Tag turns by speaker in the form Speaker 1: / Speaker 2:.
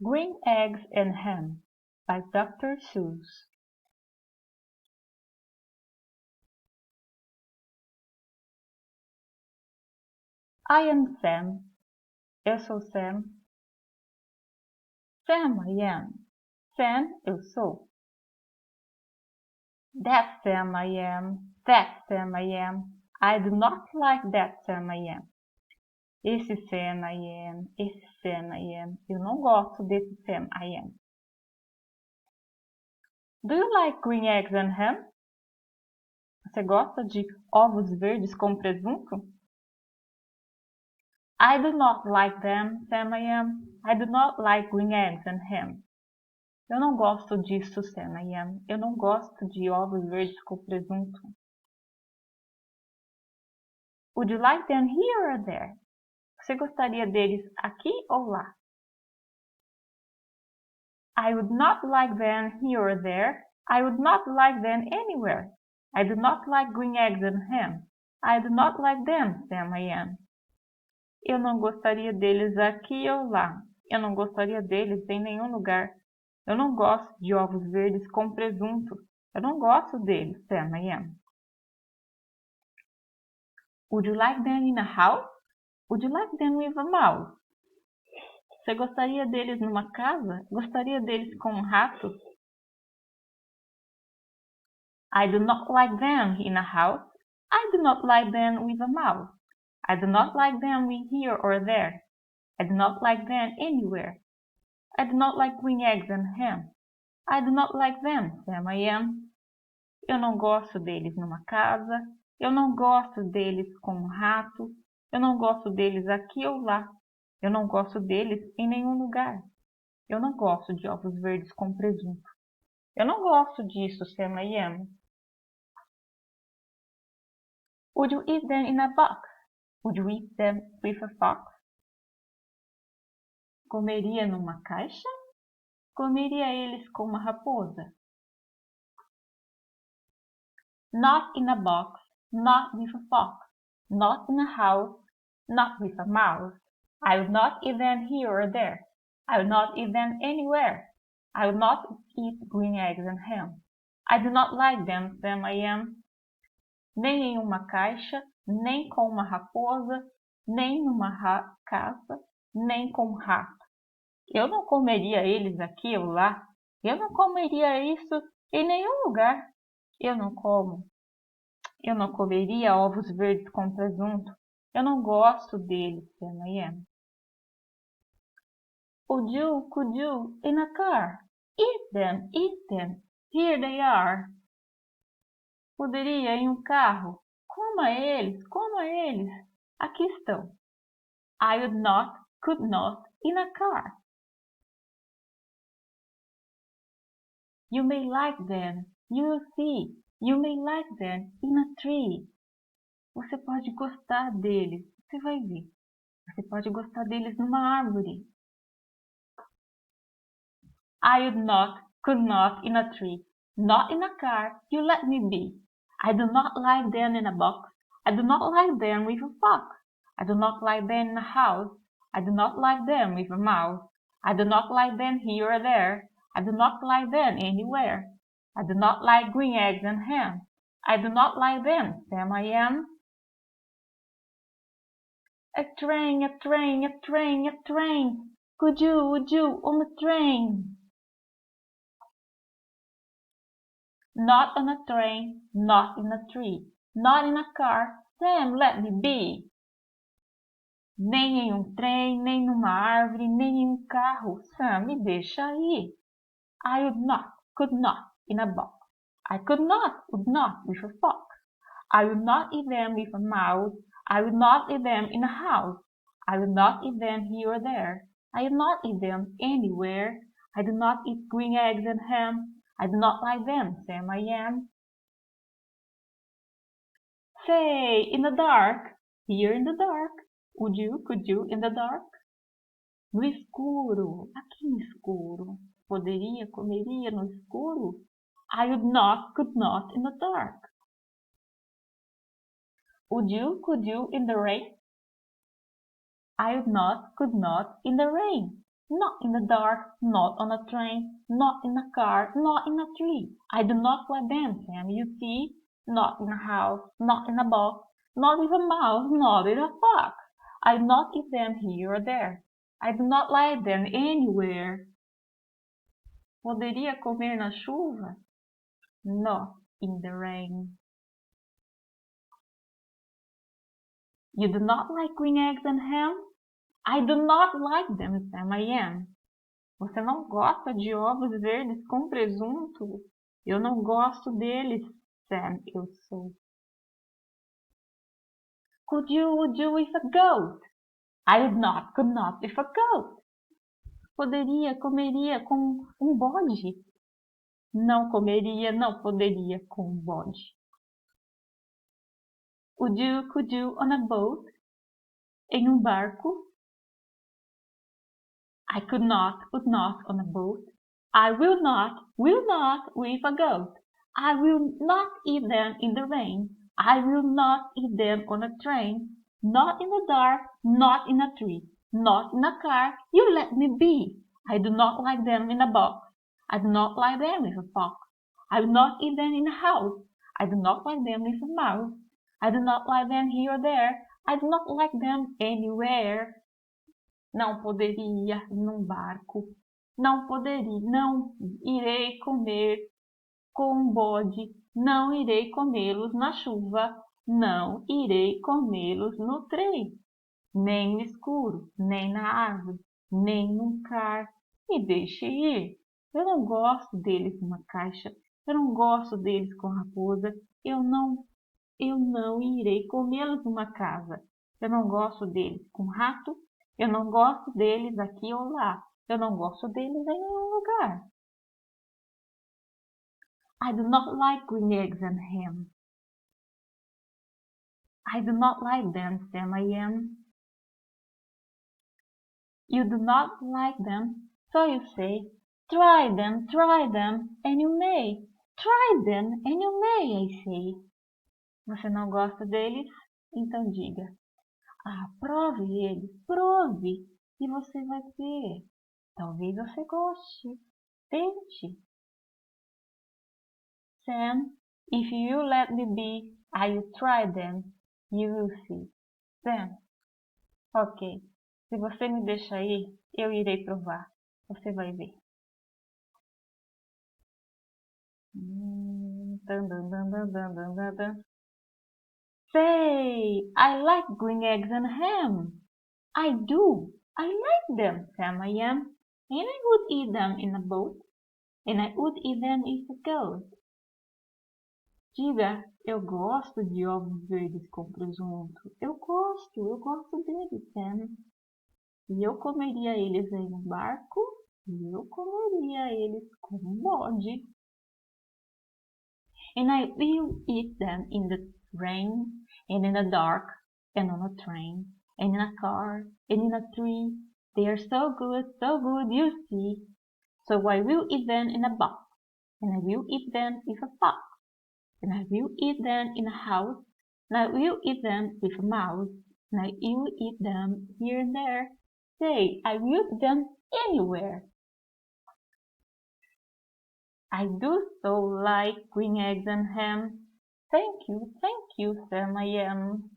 Speaker 1: Green Eggs and Ham by Dr. Seuss. I am Sam. Eu sou Sam. Sam I am. Sam eu sou. That Sam I am. That Sam I am. I do not like that Sam I am. Esse Sam I am. Esse Sam I am. Eu não gosto desse Sam I am. Do you like green eggs and ham? Você gosta de ovos verdes com presunto? I do not like them, Sam I am. I do not like green eggs and ham. Eu não gosto disso, Sam I am. Eu não gosto de ovos verdes com presunto. Would you like them here or there? Você gostaria deles aqui ou lá? I would not like them here or there. I would not like them anywhere. I do not like green eggs and ham. I do not like them, Sam I am. Eu não gostaria deles aqui ou lá. Eu não gostaria deles em nenhum lugar. Eu não gosto de ovos verdes com presunto. Eu não gosto deles, Sam I am. Would you like them in a house? Would you like them with a mouse? Você gostaria deles numa casa? Gostaria deles com um rato? I do not like them in a house. I do not like them with a mouse. I do not like them here or there. I do not like them anywhere. I do not like green eggs and ham. I do not like them, Sam I am. Eu não gosto deles numa casa. Eu não gosto deles com um rato. Eu não gosto deles aqui ou lá. Eu não gosto deles em nenhum lugar. Eu não gosto de ovos verdes com presunto. Eu não gosto disso, Sam I am. Would you eat them in a box? Would you eat them with a fox? Comeria numa caixa? Comeria eles com uma raposa? Not in a box, not with a fox. Not in a house, not with a mouse. I would not eat them here or there. I would not eat them anywhere. I would not eat green eggs and ham. I do not like them, Sam I am. Nem em uma caixa, nem com uma raposa, nem numa casa, nem com um rato. Eu não comeria eles aqui ou lá. Eu não comeria isso em nenhum lugar. Eu não como. Eu não comeria ovos verdes com presunto. Eu não gosto deles, Sam I am. Could you, in a car? Eat them, here they are. Poderia em um carro? Coma eles, aqui estão. I would not, could not, in a car. You may like them, you will see. You may like them in a tree. Você pode gostar deles, você vai ver. Você pode gostar deles numa árvore. I would not, could not in a tree. Not in a car, you let me be. I do not like them in a box. I do not like them with a fox. I do not like them in a house. I do not like them with a mouse. I do not like them here or there. I do not like them anywhere. I do not like green eggs and ham. I do not like them, Sam I am. A train, a train, a train, a train. Would you, on a train? Not on a train, not in a tree, not in a car, Sam, let me be. Nem em um trem, nem numa árvore, nem em um carro, Sam, me deixa aí. I would not, could not, in a box. I could not, would not, with a fox. I would not eat them with a mouse. I would not eat them in a house. I would not eat them here or there. I would not eat them anywhere. I do not eat green eggs and ham. I do not like them, Sam I am. Say, in the dark, here in the dark. Would you, could you, in the dark? No escuro, aqui no escuro. Poderia, comeria no escuro? I would not, could not, in the dark. Would you, could you, in the rain? I would not, could not, in the rain. Not in the dark, not on a train, not in a car, not in a tree. I do not like them, Sam, you see. Not in a house, not in a box, not with a mouse, not with a fox. I do not eat them here or there. I do not like them anywhere. Poderia comer na chuva? Not in the rain. You do not like green eggs and ham? I do not like them, Sam, I am. Você não gosta de ovos verdes com presunto? Eu não gosto deles, Sam, eu sou. Would you with a goat? I could not with a goat. Poderia, comeria com bode? Não comeria, não poderia com bode. Could you on a boat? Em barco? I would not on a boat. I will not with a goat. I will not eat them in the rain. I will not eat them on a train. Not in the dark, not in a tree, not in a car. You let me be. I do not like them in a box. I do not like them with a fox. I will not eat them in a house. I do not like them with a mouse. I do not like them here or there. I do not like them anywhere. Não poderia num barco. Não poderia, não irei comer com bode. Não irei comê-los na chuva. Não irei comê-los no trem. Nem no escuro, nem na árvore, nem num car. Me deixe ir. Eu não gosto deles numa caixa. Eu não gosto deles com raposa. Eu não irei comê-los numa casa. Eu não gosto deles com rato. Eu não gosto deles aqui ou lá. Eu não gosto deles em nenhum lugar. I do not like green eggs and ham. I do not like them, Sam, I am. You do not like them, so you say, try them, and you may. Try them, and you may, I say. Você não gosta deles? Então diga, prove eles, prove, e você vai ver. Talvez você goste. Tente. Sam, if you let me be, I will try them. You will see. Sam, ok. Se você me deixar ir, eu irei provar. Você vai ver. Say, I like green eggs and ham. I do. I like them, Sam, I am. And I would eat them in a boat. And I would eat them if a goat. Diga, eu gosto de ovos verdes com presunto. Eu gosto deles, Sam. E eu comeria eles em um barco. E eu comeria eles com bode. And I will eat them in the rain, and in the dark, and on a train, and in a car, and in a tree. They are so good, you see. So I will eat them in a box, and I will eat them with a fox, and I will eat them in a house, and I will eat them with a mouse, and I will eat them here and there. Say, I will eat them anywhere. I do so like green eggs and ham. Thank you, Sam, I am.